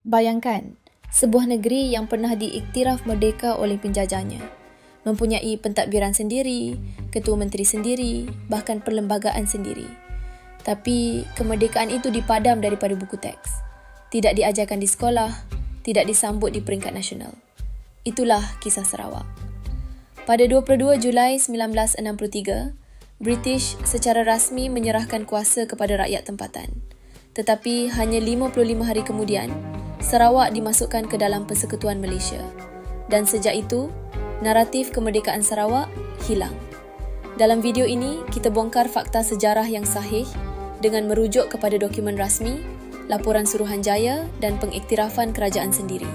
Bayangkan, sebuah negeri yang pernah diiktiraf merdeka oleh penjajahnya, mempunyai pentadbiran sendiri, ketua menteri sendiri, bahkan perlembagaan sendiri. Tapi kemerdekaan itu dipadam daripada buku teks. Tidak diajarkan di sekolah, tidak disambut di peringkat nasional. Itulah kisah Sarawak. Pada 22 Julai 1963, British secara rasmi menyerahkan kuasa kepada rakyat tempatan. Tetapi hanya 55 hari kemudian, Sarawak dimasukkan ke dalam Persekutuan Malaysia. Dan sejak itu, naratif kemerdekaan Sarawak hilang. Dalam video ini, kita bongkar fakta sejarah yang sahih dengan merujuk kepada dokumen rasmi, laporan Suruhanjaya dan pengiktirafan kerajaan sendiri.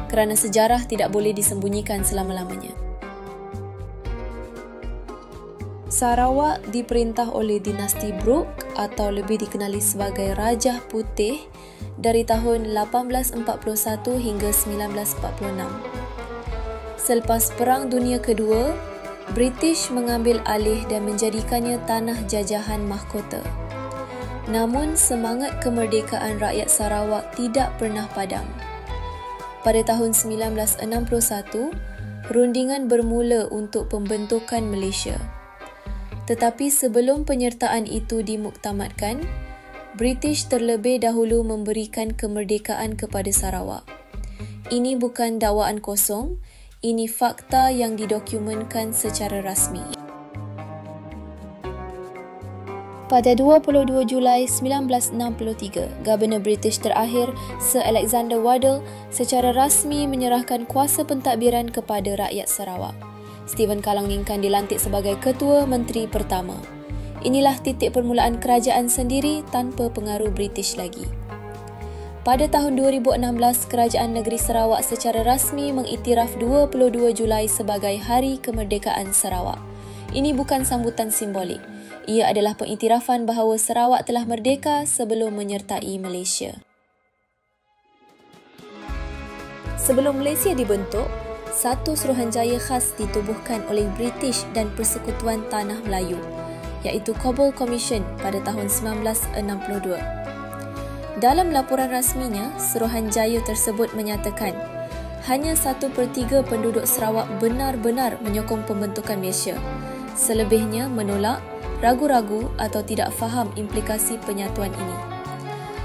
Kerana sejarah tidak boleh disembunyikan selama-lamanya. Sarawak diperintah oleh dinasti Brooke atau lebih dikenali sebagai Rajah Putih dari tahun 1841 hingga 1946. Selepas Perang Dunia Kedua, British mengambil alih dan menjadikannya tanah jajahan mahkota. Namun semangat kemerdekaan rakyat Sarawak tidak pernah padam. Pada tahun 1961, rundingan bermula untuk pembentukan Malaysia. Tetapi sebelum penyertaan itu dimuktamadkan, British terlebih dahulu memberikan kemerdekaan kepada Sarawak. Ini bukan dakwaan kosong, ini fakta yang didokumenkan secara rasmi. Pada 22 Julai 1963, Governor British terakhir, Sir Alexander Waddell, secara rasmi menyerahkan kuasa pentadbiran kepada rakyat Sarawak. Stephen Kalangingkan dilantik sebagai Ketua Menteri pertama. Inilah titik permulaan kerajaan sendiri tanpa pengaruh British lagi. Pada tahun 2016, Kerajaan Negeri Sarawak secara rasmi mengiktiraf 22 Julai sebagai Hari Kemerdekaan Sarawak. Ini bukan sambutan simbolik. Ia adalah pengiktirafan bahawa Sarawak telah merdeka sebelum menyertai Malaysia. Sebelum Malaysia dibentuk, satu Suruhanjaya khas ditubuhkan oleh British dan Persekutuan Tanah Melayu, iaitu Cobble Commission pada tahun 1962. Dalam laporan rasminya, Suruhanjaya tersebut menyatakan hanya 1/3 penduduk Sarawak benar-benar menyokong pembentukan Malaysia. Selebihnya menolak, ragu-ragu atau tidak faham implikasi penyatuan ini.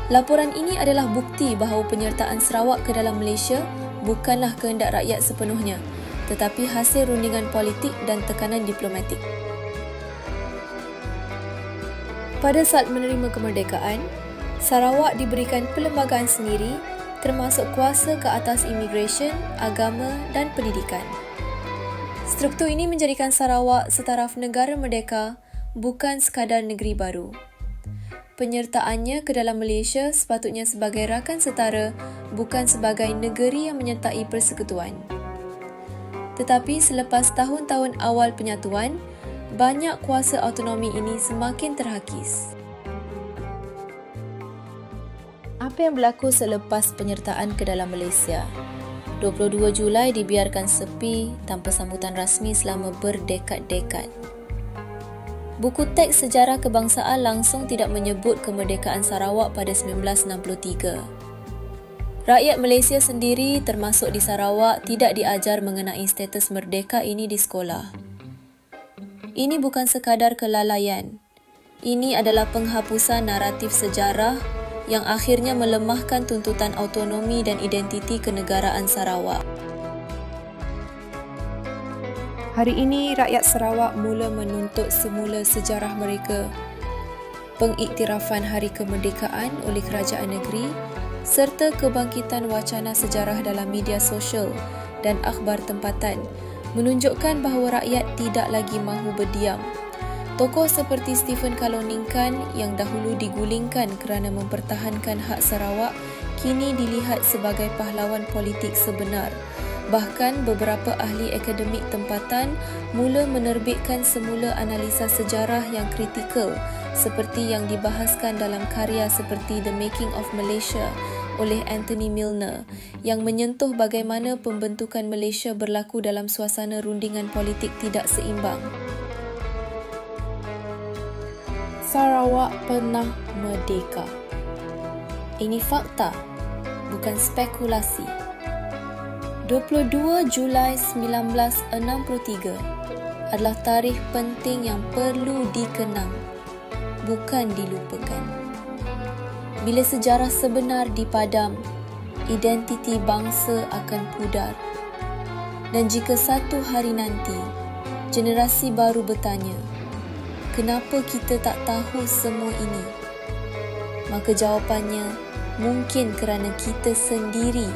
Laporan ini adalah bukti bahawa penyertaan Sarawak ke dalam Malaysia bukanlah kehendak rakyat sepenuhnya, tetapi hasil rundingan politik dan tekanan diplomatik. Pada saat menerima kemerdekaan, Sarawak diberikan perlembagaan sendiri termasuk kuasa ke atas imigresen, agama dan pendidikan. Struktur ini menjadikan Sarawak setaraf negara merdeka, bukan sekadar negeri baru. Penyertaannya ke dalam Malaysia sepatutnya sebagai rakan setara, bukan sebagai negeri yang menyertai persekutuan. Tetapi selepas tahun-tahun awal penyatuan, banyak kuasa autonomi ini semakin terhakis. Apa yang berlaku selepas penyertaan ke dalam Malaysia? 22 Julai dibiarkan sepi tanpa sambutan rasmi selama berdekad-dekad. Buku teks sejarah kebangsaan langsung tidak menyebut kemerdekaan Sarawak pada 1963. Rakyat Malaysia sendiri termasuk di Sarawak tidak diajar mengenai status merdeka ini di sekolah. Ini bukan sekadar kelalaian. Ini adalah penghapusan naratif sejarah yang akhirnya melemahkan tuntutan autonomi dan identiti kenegaraan Sarawak. Hari ini, rakyat Sarawak mula menuntut semula sejarah mereka, pengiktirafan hari kemerdekaan oleh kerajaan negeri, serta kebangkitan wacana sejarah dalam media sosial dan akhbar tempatan menunjukkan bahawa rakyat tidak lagi mahu berdiam. Tokoh seperti Stephen Kalangingkan yang dahulu digulingkan kerana mempertahankan hak Sarawak kini dilihat sebagai pahlawan politik sebenar. Bahkan beberapa ahli akademik tempatan mula menerbitkan semula analisa sejarah yang kritikal seperti yang dibahaskan dalam karya seperti The Making of Malaysia oleh Anthony Milner yang menyentuh bagaimana pembentukan Malaysia berlaku dalam suasana rundingan politik tidak seimbang. Sarawak pernah merdeka. Ini fakta. bukan spekulasi. 22 Julai 1963 adalah tarikh penting yang perlu dikenang, bukan dilupakan. Bila sejarah sebenar dipadam, identiti bangsa akan pudar. Dan jika satu hari nanti, generasi baru bertanya, kenapa kita tak tahu semua ini? Maka jawapannya, mungkin kerana kita sendiri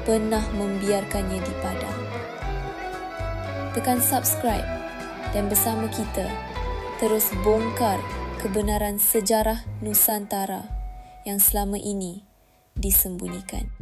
pernah membiarkannya dipadam. Tekan subscribe dan bersama kita terus bongkar kebenaran sejarah Nusantara yang selama ini disembunyikan.